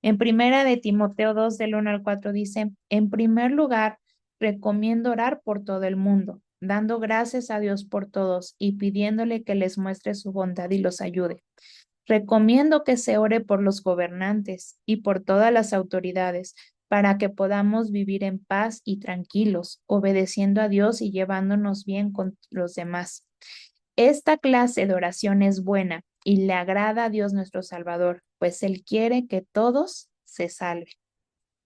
Speaker 1: En primera de Timoteo 2 del 1 al 4 dice, en primer lugar, recomiendo orar por todo el mundo, dando gracias a Dios por todos y pidiéndole que les muestre su bondad y los ayude. Recomiendo que se ore por los gobernantes y por todas las autoridades, para que podamos vivir en paz y tranquilos, obedeciendo a Dios y llevándonos bien con los demás. Esta clase de oración es buena y le agrada a Dios nuestro Salvador, pues Él quiere que todos se salven.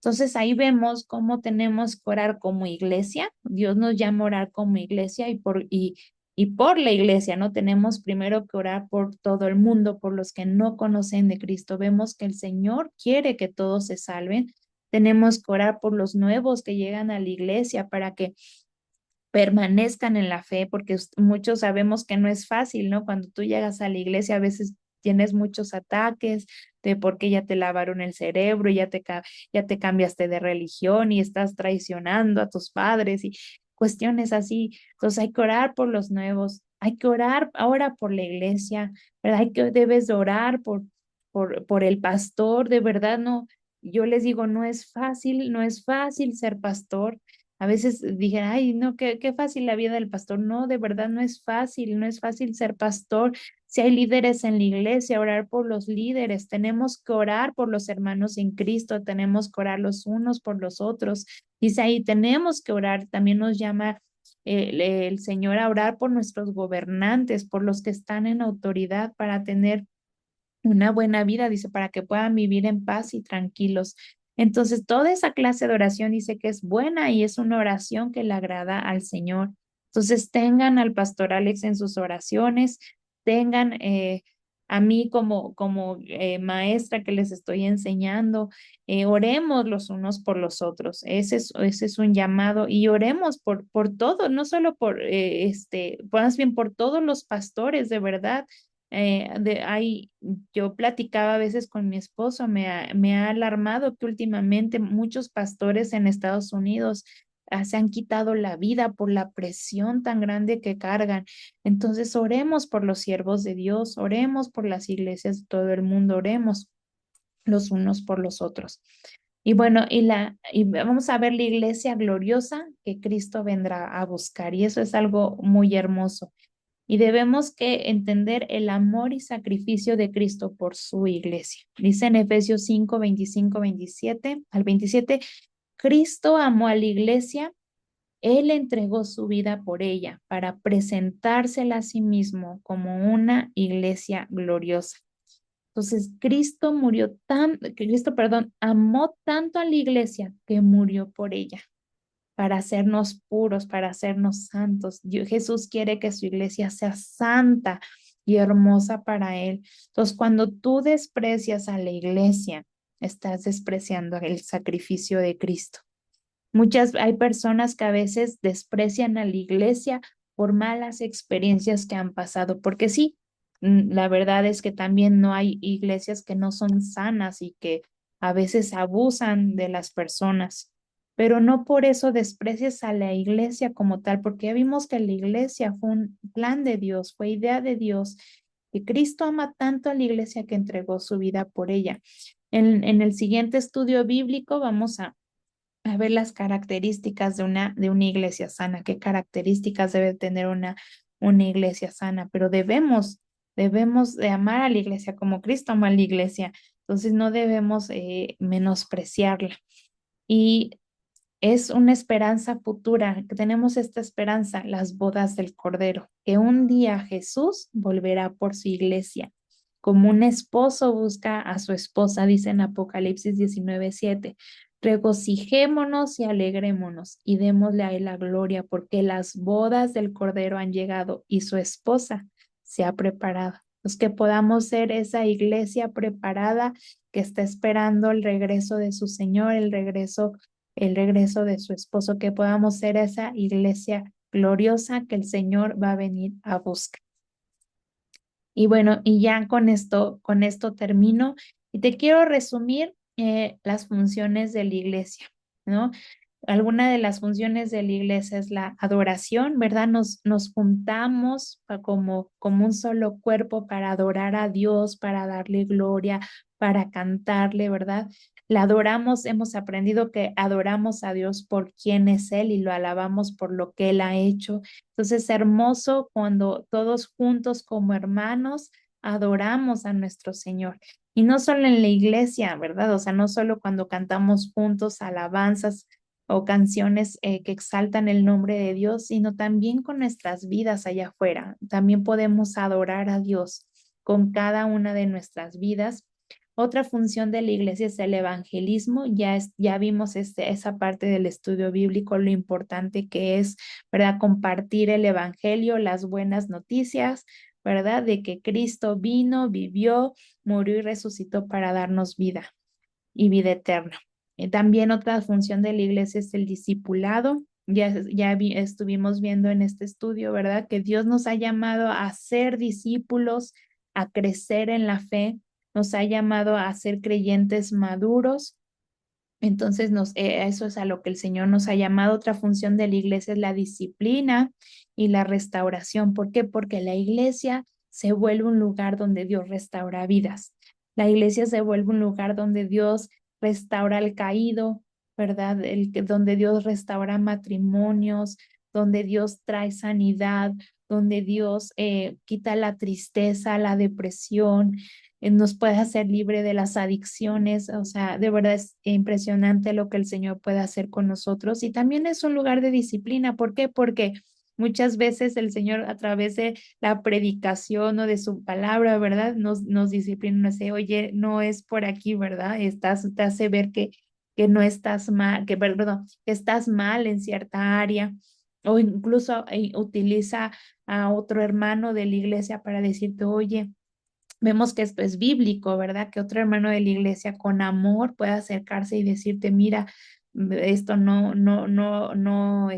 Speaker 1: Entonces ahí vemos cómo tenemos que orar como iglesia. Dios nos llama a orar como iglesia y por la iglesia, ¿no? Tenemos primero que orar por todo el mundo, por los que no conocen de Cristo. Vemos que el Señor quiere que todos se salven. Tenemos que orar por los nuevos que llegan a la iglesia para que permanezcan en la fe, porque muchos sabemos que no es fácil, ¿no? Cuando tú llegas a la iglesia, a veces tienes muchos ataques de por qué ya te lavaron el cerebro, ya te cambiaste de religión y estás traicionando a tus padres y cuestiones así. Entonces hay que orar por los nuevos, hay que orar ahora por la iglesia, ¿verdad? Debes de orar por el pastor, de verdad, no. Yo les digo, no es fácil, no es fácil ser pastor. A veces dije, ay, no, qué fácil la vida del pastor. No, de verdad no es fácil, no es fácil ser pastor. Si hay líderes en la iglesia, orar por los líderes. Tenemos que orar por los hermanos en Cristo, tenemos que orar los unos por los otros. Dice ahí, tenemos que orar. También nos llama el Señor a orar por nuestros gobernantes, por los que están en autoridad para tener una buena vida, dice, para que puedan vivir en paz y tranquilos. Entonces, toda esa clase de oración dice que es buena y es una oración que le agrada al Señor. Entonces, tengan al pastor Alex en sus oraciones, tengan a mí como maestra que les estoy enseñando, oremos los unos por los otros. Ese es un llamado y oremos por todo, no solo más bien por todos los pastores, de verdad yo platicaba a veces con mi esposo, me ha alarmado que últimamente muchos pastores en Estados Unidos se han quitado la vida por la presión tan grande que cargan. Entonces, oremos por los siervos de Dios, oremos por las iglesias de todo el mundo, oremos los unos por los otros. Y bueno, y vamos a ver la iglesia gloriosa que Cristo vendrá a buscar. Y eso es algo muy hermoso y debemos que entender el amor y sacrificio de Cristo por su iglesia. Dice en Efesios 5, 25, 27 al 27, Cristo amó a la iglesia, Él entregó su vida por ella para presentársela a sí mismo como una iglesia gloriosa. Entonces, Cristo, amó tanto a la iglesia que murió por ella para hacernos puros, para hacernos santos. Jesús quiere que su iglesia sea santa y hermosa para Él. Entonces, cuando tú desprecias a la iglesia, estás despreciando el sacrificio de Cristo. Hay personas que a veces desprecian a la iglesia por malas experiencias que han pasado, porque sí, la verdad es que también no hay iglesias que no son sanas y que a veces abusan de las personas, pero no por eso desprecias a la iglesia como tal, porque ya vimos que la iglesia fue un plan de Dios, fue idea de Dios, que Cristo ama tanto a la iglesia que entregó su vida por ella. En el siguiente estudio bíblico vamos a ver las características de una iglesia sana, qué características debe tener una iglesia sana, pero debemos de amar a la iglesia como Cristo ama a la iglesia, entonces no debemos menospreciarla. Y es una esperanza futura, que tenemos esta esperanza, las bodas del Cordero, que un día Jesús volverá por su iglesia. Como un esposo busca a su esposa, dice en Apocalipsis 19:7. Regocijémonos y alegrémonos y démosle a él la gloria, porque las bodas del Cordero han llegado y su esposa se ha preparado. Pues que podamos ser esa iglesia preparada que está esperando el regreso de su Señor, el regreso de su esposo, que podamos ser esa iglesia gloriosa que el Señor va a venir a buscar. Y bueno, y ya con esto termino y te quiero resumir las funciones de la iglesia, ¿no? Alguna de las funciones de la iglesia es la adoración, ¿verdad? Nos juntamos como un solo cuerpo para adorar a Dios, para darle gloria, para cantarle, ¿verdad? La adoramos, hemos aprendido que adoramos a Dios por quién es Él y lo alabamos por lo que Él ha hecho. Entonces es hermoso cuando todos juntos como hermanos adoramos a nuestro Señor. Y no solo en la iglesia, ¿verdad? O sea, no solo cuando cantamos juntos alabanzas o canciones que exaltan el nombre de Dios, sino también con nuestras vidas allá afuera. También podemos adorar a Dios con cada una de nuestras vidas. Otra función de la iglesia es el evangelismo. Ya vimos esa parte del estudio bíblico, lo importante que es, ¿verdad? Compartir el evangelio, las buenas noticias, ¿verdad? De que Cristo vino, vivió, murió y resucitó para darnos vida y vida eterna. También otra función de la iglesia es el discipulado. Estuvimos viendo en este estudio, ¿verdad? Que Dios nos ha llamado a ser discípulos, a crecer en la fe, nos ha llamado a ser creyentes maduros. Entonces, eso es a lo que el Señor nos ha llamado. Otra función de la iglesia es la disciplina y la restauración. ¿Por qué? Porque la iglesia se vuelve un lugar donde Dios restaura vidas. La iglesia se vuelve un lugar donde Dios restaura al caído, ¿verdad? Donde Dios restaura matrimonios, donde Dios trae sanidad, donde Dios quita la tristeza, la depresión, nos puede hacer libre de las adicciones, o sea, de verdad es impresionante lo que el Señor puede hacer con nosotros y también es un lugar de disciplina. ¿Por qué? Porque muchas veces el Señor a través de la predicación o de su palabra, ¿verdad? Nos disciplina, nos dice, oye, no es por aquí, ¿verdad? Te hace ver que no estás mal, perdón, que estás mal en cierta área. O incluso utiliza a otro hermano de la iglesia para decirte, oye, vemos que esto es bíblico, ¿verdad? Que otro hermano de la iglesia con amor pueda acercarse y decirte, mira, esto no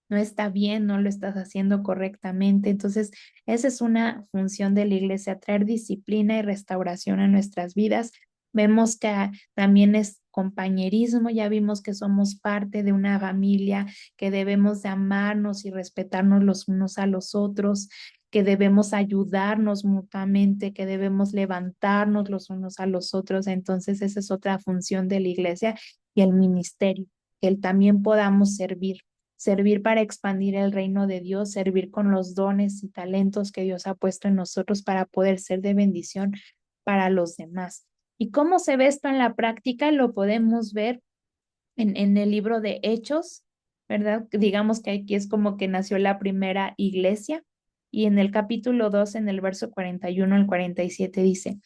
Speaker 1: está bien, no lo estás haciendo correctamente. Entonces, esa es una función de la iglesia, traer disciplina y restauración a nuestras vidas. Vemos que también es compañerismo, ya vimos que somos parte de una familia, que debemos de amarnos y respetarnos los unos a los otros, que debemos ayudarnos mutuamente, que debemos levantarnos los unos a los otros. Entonces, esa es otra función de la iglesia y el ministerio, que también podamos servir para expandir el reino de Dios, servir con los dones y talentos que Dios ha puesto en nosotros para poder ser de bendición para los demás. ¿Y cómo se ve esto en la práctica? Lo podemos ver en el libro de Hechos, ¿verdad? Digamos que aquí es como que nació la primera iglesia y en el capítulo 2, en el verso 41 al 47 dice,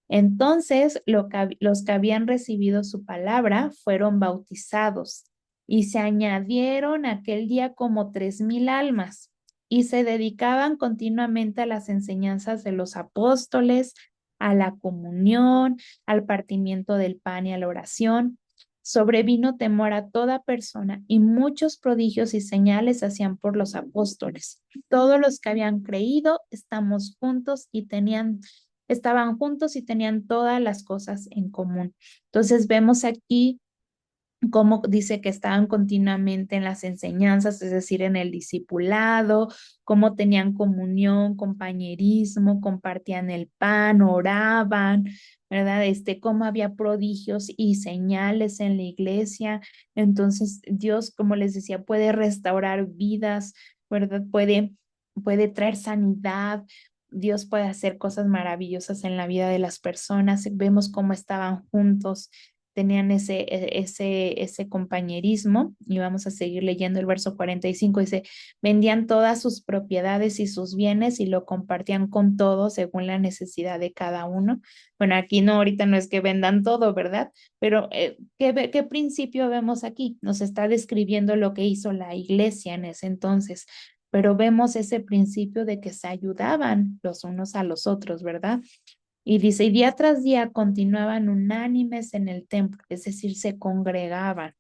Speaker 1: entonces los que habían recibido su palabra fueron bautizados y se añadieron aquel día como 3,000 almas y se dedicaban continuamente a las enseñanzas de los apóstoles, a la comunión, al partimiento del pan y a la oración. Sobrevino temor a toda persona y muchos prodigios y señales hacían por los apóstoles. Todos los que habían creído estaban juntos y tenían todas las cosas en común. Entonces vemos aquí cómo dice que estaban continuamente en las enseñanzas, es decir, en el discipulado, cómo tenían comunión, compañerismo, compartían el pan, oraban, ¿verdad? Cómo había prodigios y señales en la iglesia. Entonces, Dios, como les decía, puede restaurar vidas, ¿verdad? Puede traer sanidad. Dios puede hacer cosas maravillosas en la vida de las personas. Vemos cómo estaban juntos, tenían ese compañerismo. Y vamos a seguir leyendo el verso 45. Dice, vendían todas sus propiedades y sus bienes y lo compartían con todos según la necesidad de cada uno. Bueno, aquí no, ahorita no es que vendan todo, ¿verdad? Pero ¿qué principio vemos aquí? Nos está describiendo lo que hizo la iglesia en ese entonces, pero vemos ese principio de que se ayudaban los unos a los otros, ¿verdad? Y dice, y día tras día continuaban unánimes en el templo, es decir, se congregaban.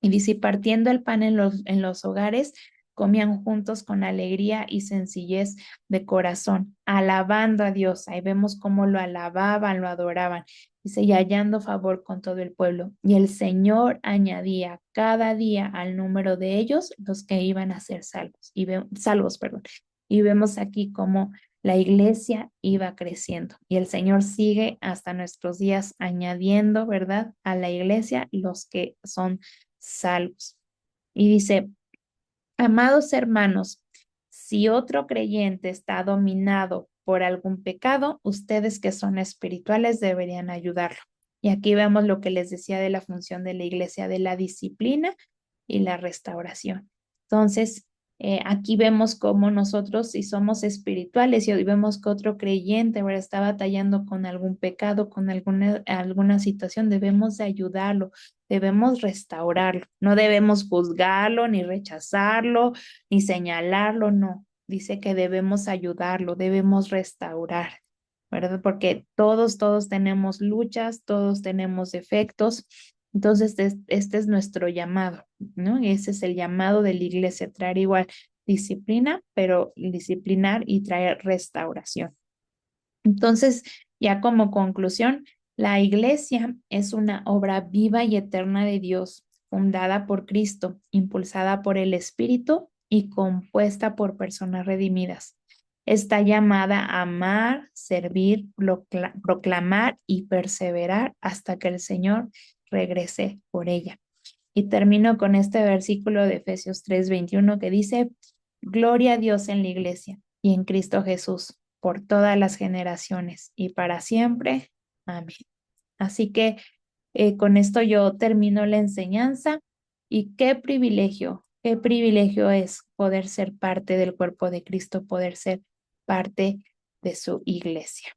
Speaker 1: Y dice, y partiendo el pan en los hogares, comían juntos con alegría y sencillez de corazón, alabando a Dios. Ahí vemos cómo lo alababan, lo adoraban. Dice, y hallando favor con todo el pueblo. Y el Señor añadía cada día al número de ellos los que iban a ser salvos. Salvos, perdón. Y vemos aquí cómo la iglesia iba creciendo y el Señor sigue hasta nuestros días añadiendo, ¿verdad? A la iglesia los que son salvos. Y dice, amados hermanos, si otro creyente está dominado por algún pecado, ustedes que son espirituales deberían ayudarlo. Y aquí vemos lo que les decía de la función de la iglesia, de la disciplina y la restauración. Entonces, aquí vemos cómo nosotros, si somos espirituales y hoy vemos que otro creyente, ¿verdad?, está batallando con algún pecado, con alguna situación, debemos de ayudarlo, debemos restaurarlo. No debemos juzgarlo, ni rechazarlo, ni señalarlo, no. Dice que debemos ayudarlo, debemos restaurar, ¿verdad? Porque todos tenemos luchas, todos tenemos defectos. Entonces, este es nuestro llamado, ¿no? Y ese es el llamado de la iglesia, traer igual disciplina, pero disciplinar y traer restauración. Entonces, ya como conclusión, la iglesia es una obra viva y eterna de Dios, fundada por Cristo, impulsada por el Espíritu y compuesta por personas redimidas. Está llamada a amar, servir, proclamar y perseverar hasta que el Señor regrese por ella. Y termino con este versículo de Efesios 3:21 que dice, Gloria a Dios en la iglesia y en Cristo Jesús por todas las generaciones y para siempre. Amén. Así que con esto yo termino la enseñanza y qué privilegio es poder ser parte del cuerpo de Cristo, poder ser parte de su iglesia.